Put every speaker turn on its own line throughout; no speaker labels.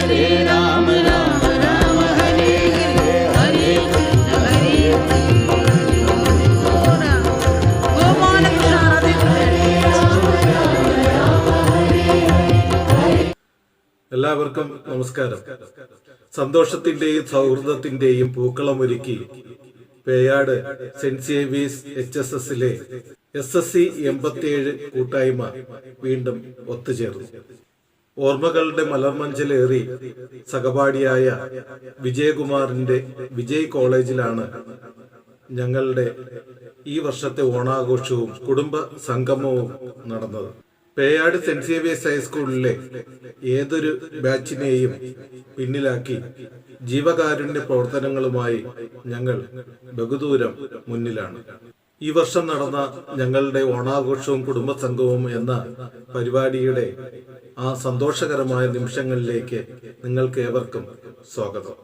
ഹരേ രാമ രാമ രാമ ഹരേ ഹരേ ഹരേ കൃഷ്ണ ഹരേ
എല്ലാവർക്കും നമസ്കാരം. സന്തോഷത്തിന്റെയും സൗഹൃദത്തിന്റെയും പൂക്കളമൊരുക്കി പേയാട് സെന്റ് സേവ്യേഴ്സ് HSSലെ SSC 87 കൂട്ടായ്മ വീണ്ടും ഒത്തുചേർന്നു. ഓർമ്മകളുടെ മലർമഞ്ചലേറി സഹപാഠിയായ വിജയകുമാറിന്റെ വിജയ് കോളേജിലാണ് ഞങ്ങളുടെ ഈ വർഷത്തെ ഓണാഘോഷവും കുടുംബ സംഗമവും നടന്നത്. പേയാട് സെന്റ് സേവ്യേഴ്സ് ഹൈസ്കൂളിലെ ഏതൊരു ബാച്ചിനെയും പിന്നിലാക്കി ജീവകാരുണ്യ പ്രവർത്തനങ്ങളുമായി ഞങ്ങൾ ബഹുദൂരം മുന്നിലാണ്. ഈ വർഷം നടന്ന ഞങ്ങളുടെ ഓണാഘോഷവും കുടുംബസംഗമവും എന്ന പരിപാടിയുടെ ആ സന്തോഷകരമായ നിമിഷങ്ങളിലേക്ക് നിങ്ങൾക്ക് ഏവർക്കും സ്വാഗതം.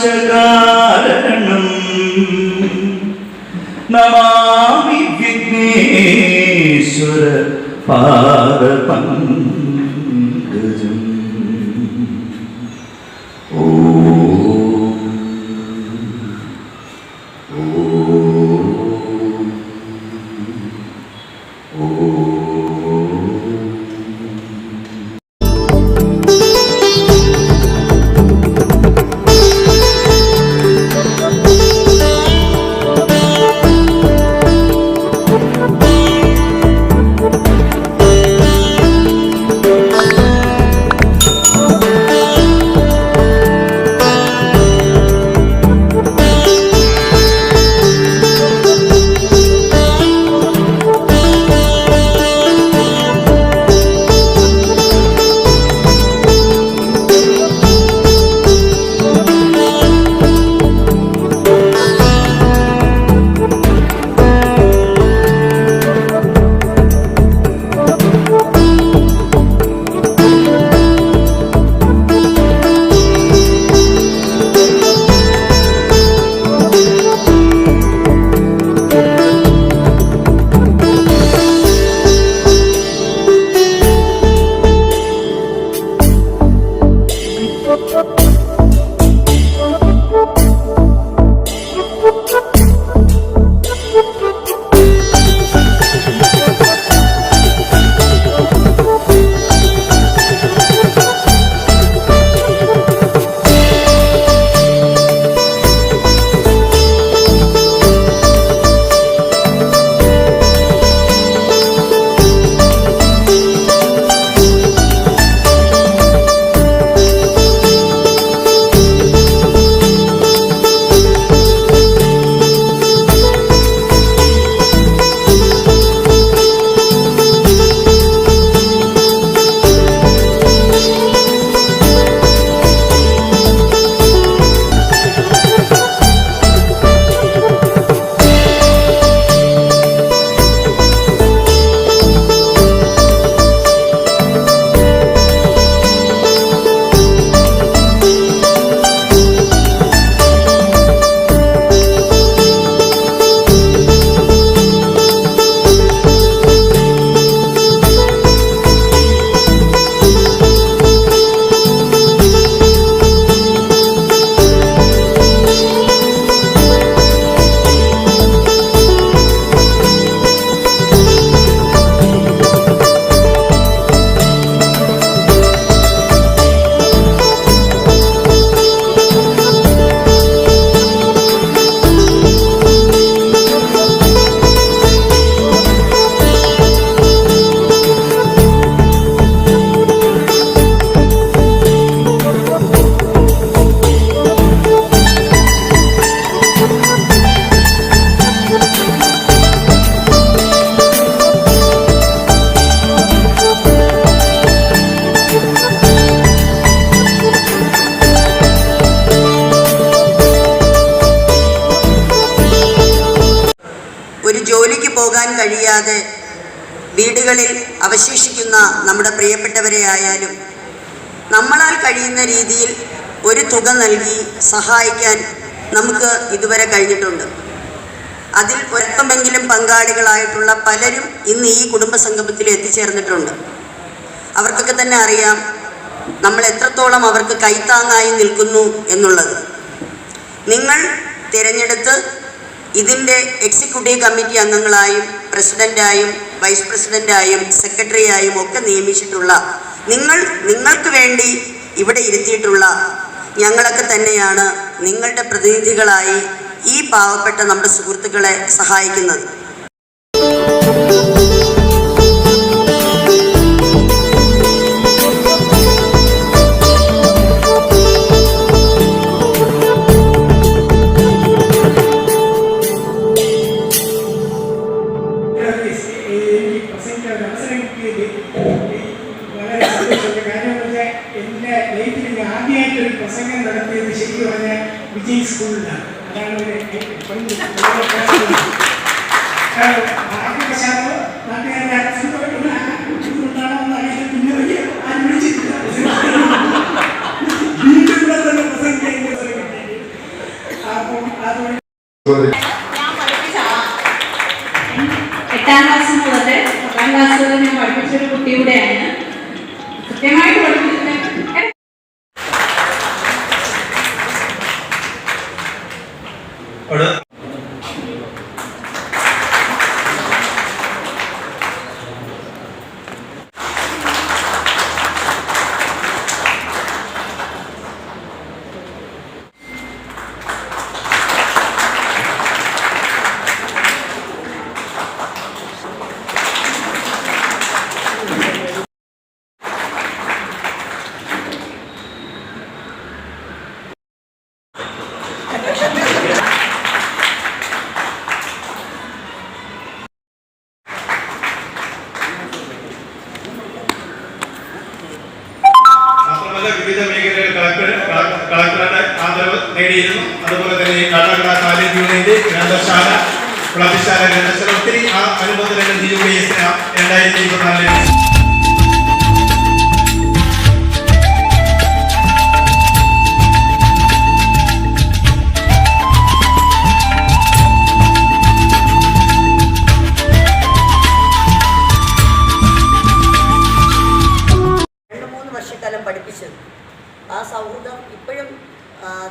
നാശകാരണം നമാമി വിഘ്നേശ്വര പാദപങ്കജം.
പോകാൻ കഴിയാതെ വീടുകളിൽ അവശേഷിക്കുന്ന നമ്മുടെ പ്രിയപ്പെട്ടവരെ ആയാലും നമ്മളാൽ കഴിയുന്ന രീതിയിൽ ഒരു തുക നൽകി സഹായിക്കാൻ നമുക്ക് ഇതുവരെ കഴിഞ്ഞിട്ടുണ്ട്. അതിൽ ഒരൽപ്പമെങ്കിലും പങ്കാളികളായിട്ടുള്ള പലരും ഇന്ന് ഈ കുടുംബസംഗമത്തിൽ എത്തിച്ചേർന്നിട്ടുണ്ട്. അവർക്കൊക്കെ തന്നെ അറിയാം നമ്മൾ എത്രത്തോളം അവർക്ക് കൈത്താങ്ങായി നിൽക്കുന്നു എന്നുള്ളത്. നിങ്ങൾ തിരഞ്ഞെടുത്ത് ഇതിൻ്റെ എക്സിക്യൂട്ടീവ് കമ്മിറ്റി അംഗങ്ങളായും പ്രസിഡൻ്റായും വൈസ് പ്രസിഡൻ്റായും സെക്രട്ടറിയായും ഒക്കെ നിയമിച്ചിട്ടുള്ള നിങ്ങൾക്ക് വേണ്ടി ഇവിടെ ഇരുത്തിയിട്ടുള്ള ഞങ്ങളൊക്കെ തന്നെയാണ് നിങ്ങളുടെ പ്രതിനിധികളായി ഈ പാവപ്പെട്ട നമ്മുടെ സുഹൃത്തുക്കളെ സഹായിക്കുന്നത്.
ആദ്യമായിട്ടൊരു പ്രസംഗം നടത്തിയത് ശരിക്കും പറഞ്ഞാൽ വിജയ് സ്കൂളിലാണ്. അതാണ് ആദ്യവശാലോ നാട്ടുകാരുടെ ഇതുകൊണ്ടാണോ എന്നറിയില്ല. പിന്നെ ആരും വിളിച്ചിട്ടില്ല. വീണ്ടും ഇവിടെ തന്നെ പ്രസംഗിക്കാൻ അപ്പോൾ അതുവഴി
ഞാൻ പഠിപ്പിച്ച 8ാം ക്ലാസ് മുതൽ 10ാം ക്ലാസ് വരെ ഞാൻ പഠിപ്പിച്ചൊരു കുട്ടിയുടെയാണ്. കൃത്യമായിട്ട് പഠിപ്പിച്ചിട്ടുണ്ട്.
മാത്രമല്ല വിവിധ മേഖലകളിൽ കളക്ടറുടെ ആദരവ് നേടിയിരുന്നു. അതുപോലെ തന്നെ കാട്ടാക്കട താലൂക്ക് യൂണിയന്റെ ഗ്രന്ഥശാല, ക്ലബ്ശാല, ഗ്രന്ഥശാല ഒത്തിരി ആ അനുബന്ധങ്ങൾ DUPS 2024
വർഷക്കാലം പഠിപ്പിച്ചത്. ആ സൗഹൃദം ഇപ്പോഴും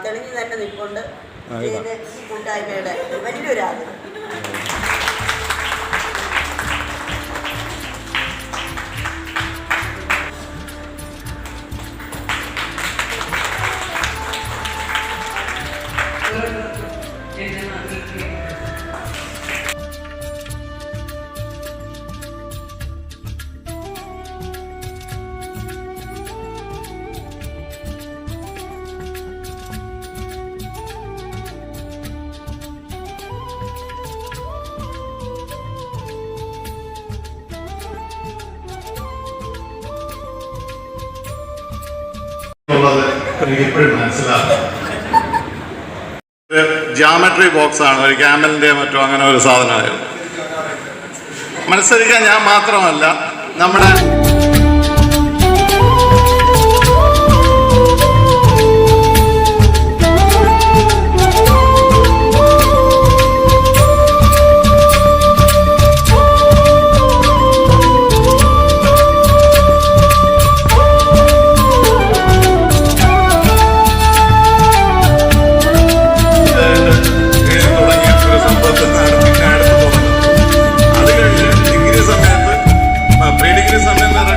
തെളിഞ്ഞു തന്നെ നിൽക്കൊണ്ട് ഈ കൂട്ടായ്മയുടെ വലിയൊരു ആഗ്രഹം.
എനിക്ക് ഇപ്പോഴും മനസ്സിലാകും.
ജാമെട്രി ബോക്സ് ആണ്, ഒരു ക്യാമലിൻ്റെ മറ്റോ അങ്ങനെ ഒരു സാധനമായിരുന്നു. മത്സരിക്കാൻ ഞാൻ മാത്രമല്ല, നമ്മുടെ ഡിഗ്രി സമയത്ത്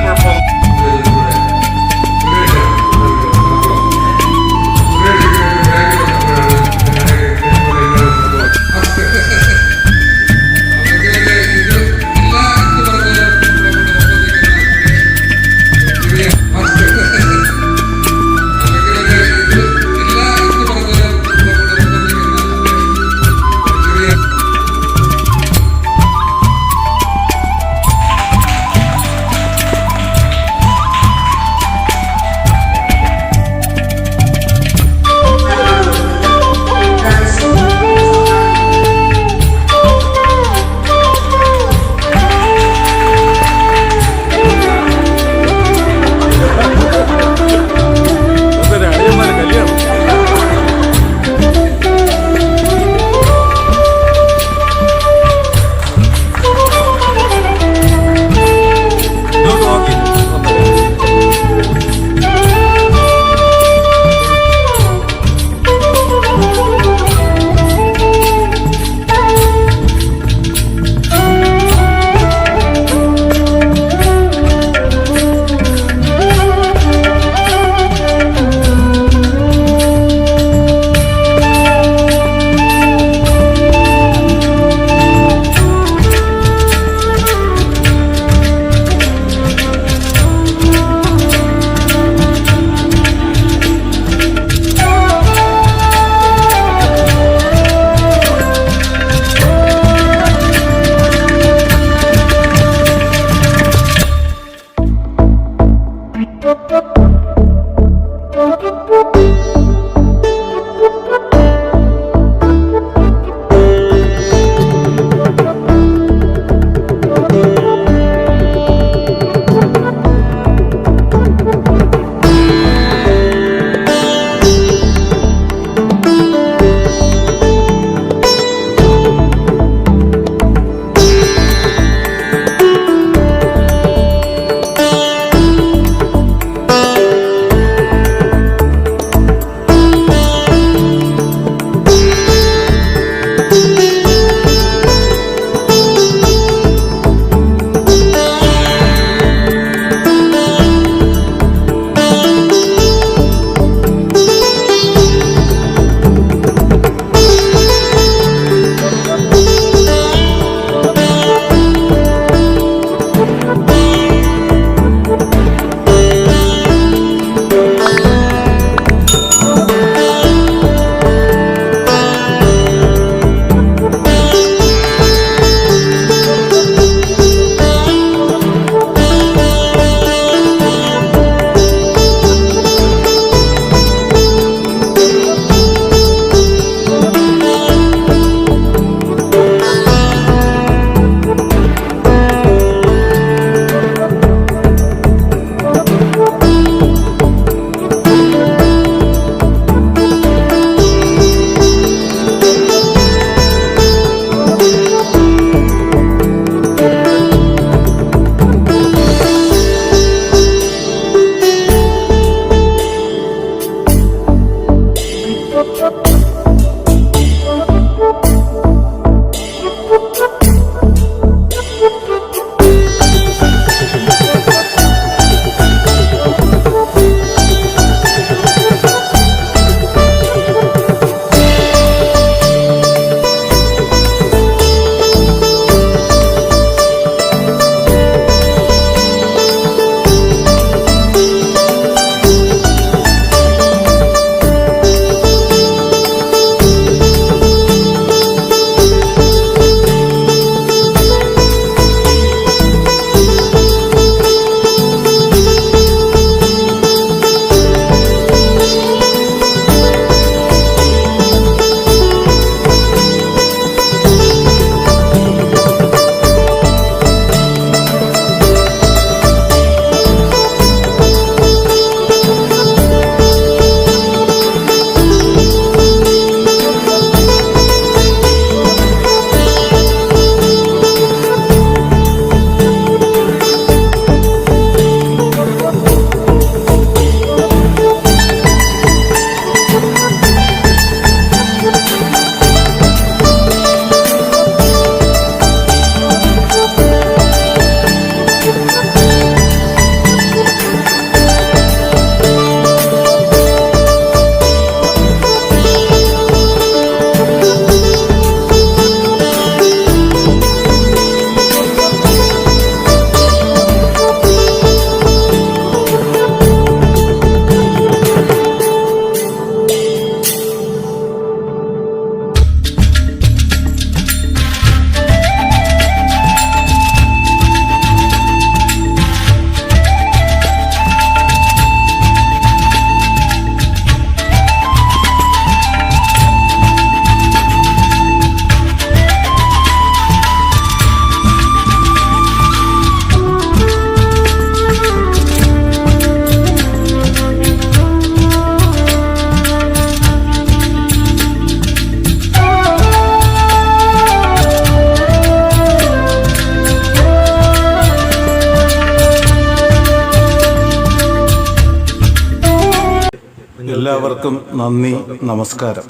എല്ലാവർക്കും നന്ദി, നമസ്കാരം.